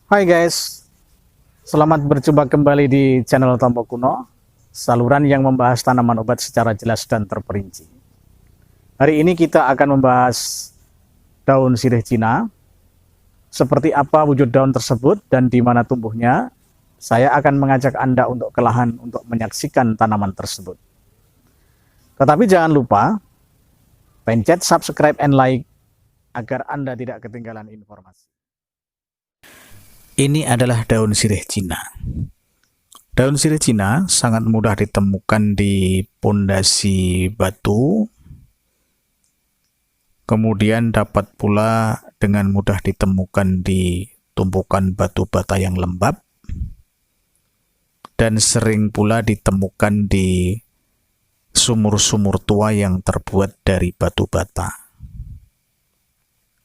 Hai guys, selamat berjumpa kembali di channel Tompo Kuno, saluran yang membahas tanaman obat secara jelas dan terperinci. Hari ini kita akan membahas daun sirih Cina, seperti apa wujud daun tersebut dan di mana tumbuhnya. Saya akan mengajak Anda untuk ke lahan untuk menyaksikan tanaman tersebut. Tetapi jangan lupa, pencet subscribe and like agar Anda tidak ketinggalan informasi. Ini adalah daun sirih Cina. Daun sirih Cina sangat mudah ditemukan di pondasi batu, kemudian dapat pula dengan mudah ditemukan di tumpukan batu bata yang lembab, dan sering pula ditemukan di sumur-sumur tua yang terbuat dari batu bata.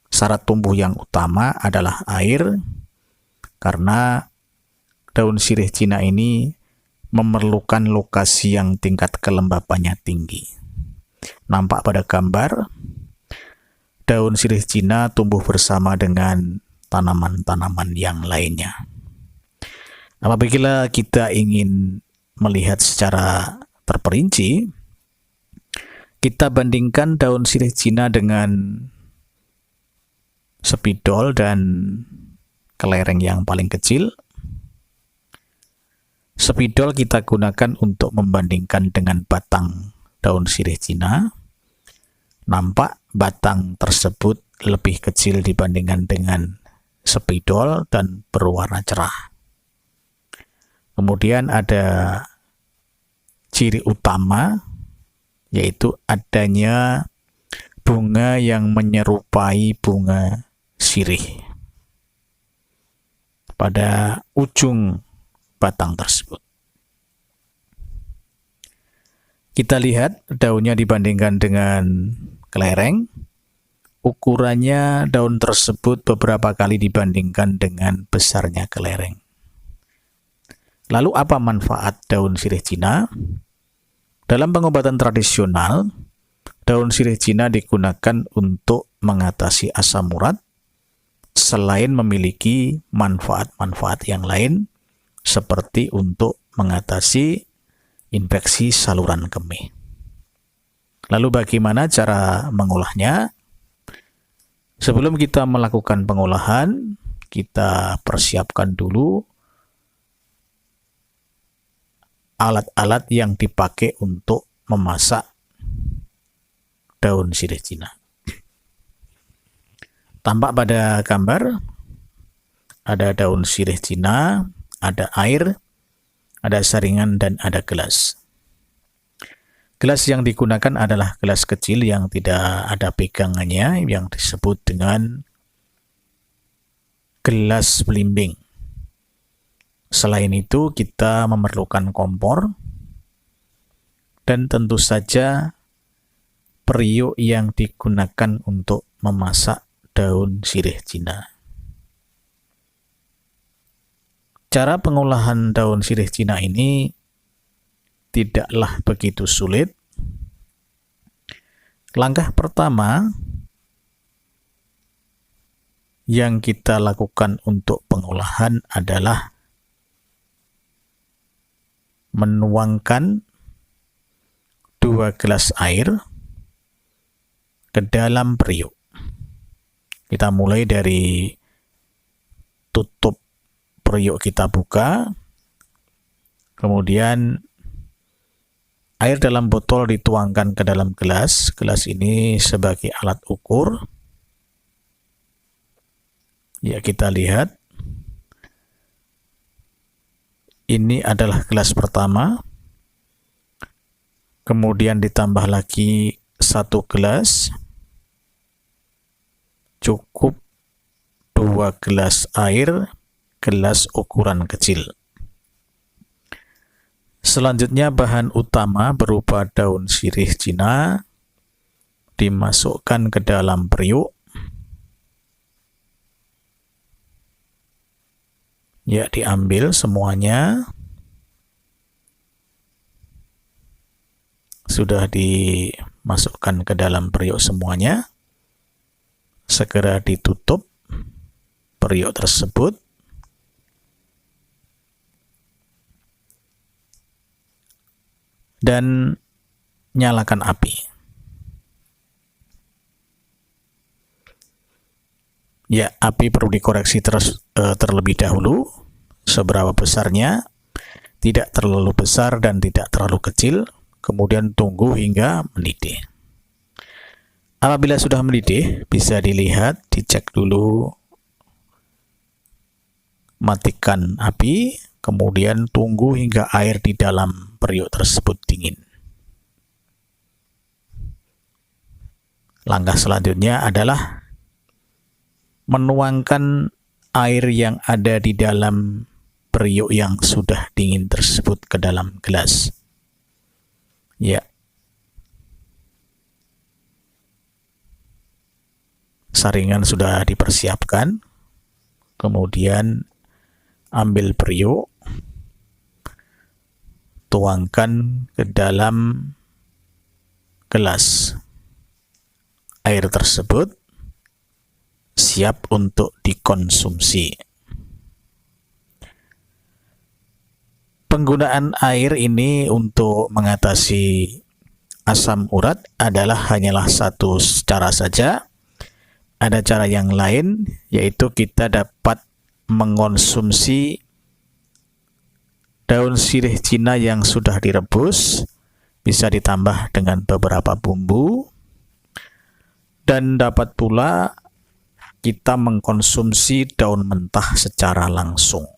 Syarat tumbuh yang utama adalah air, karena daun sirih Cina ini memerlukan lokasi yang tingkat kelembapannya tinggi. Nampak pada gambar, daun sirih Cina tumbuh bersama dengan tanaman-tanaman yang lainnya. Apabila kita ingin melihat secara terperinci, kita bandingkan daun sirih Cina dengan spidol dan kelereng yang paling kecil. Spidol kita gunakan untuk membandingkan dengan batang daun sirih Cina. Nampak batang tersebut lebih kecil dibandingkan dengan spidol dan berwarna cerah. Kemudian ada ciri utama, yaitu adanya bunga yang menyerupai bunga sirih pada ujung batang tersebut. Kita lihat daunnya dibandingkan dengan kelereng. Ukurannya daun tersebut beberapa kali dibandingkan dengan besarnya kelereng. Lalu apa manfaat daun sirih Cina? Dalam pengobatan tradisional, daun sirih Cina digunakan untuk mengatasi asam urat, selain memiliki manfaat-manfaat yang lain, seperti untuk mengatasi infeksi saluran kemih. Lalu bagaimana cara mengolahnya? Sebelum kita melakukan pengolahan, kita persiapkan dulu alat-alat yang dipakai untuk memasak daun sirih Cina. Tampak pada gambar, ada daun sirih Cina, ada air, ada saringan, dan ada gelas. Gelas yang digunakan adalah gelas kecil yang tidak ada pegangannya, yang disebut dengan gelas belimbing. Selain itu, kita memerlukan kompor, dan tentu saja periuk yang digunakan untuk memasak daun sirih Cina. Cara pengolahan daun sirih Cina ini tidaklah begitu sulit. Langkah pertama yang kita lakukan untuk pengolahan adalah menuangkan 2 gelas air ke dalam periuk. Kita mulai dari tutup periuk, kita buka, kemudian air dalam botol dituangkan ke dalam gelas. Gelas ini sebagai alat ukur. Ya, kita lihat. Ini adalah gelas pertama. Kemudian ditambah lagi 1 gelas. Cukup 2 gelas air, gelas ukuran kecil. Selanjutnya bahan utama berupa daun sirih Cina dimasukkan ke dalam periuk. Ya, diambil semuanya. Sudah dimasukkan ke dalam periuk semuanya. Segera ditutup periuk tersebut dan nyalakan api. Ya, api perlu dikoreksi terlebih dahulu. Seberapa besarnya, tidak terlalu besar dan tidak terlalu kecil. Kemudian tunggu hingga mendidih. Apabila sudah mendidih, bisa dilihat, dicek dulu, matikan api, kemudian tunggu hingga air di dalam periuk tersebut dingin. Langkah selanjutnya adalah menuangkan air yang ada di dalam periuk yang sudah dingin tersebut ke dalam gelas. Ya. Saringan sudah dipersiapkan. Kemudian ambil periuk, tuangkan ke dalam gelas. Air tersebut siap untuk dikonsumsi. Penggunaan air ini untuk mengatasi asam urat hanyalah satu cara saja. Ada cara yang lain, yaitu kita dapat mengonsumsi daun sirih Cina yang sudah direbus, bisa ditambah dengan beberapa bumbu, dan dapat pula kita mengkonsumsi daun mentah secara langsung.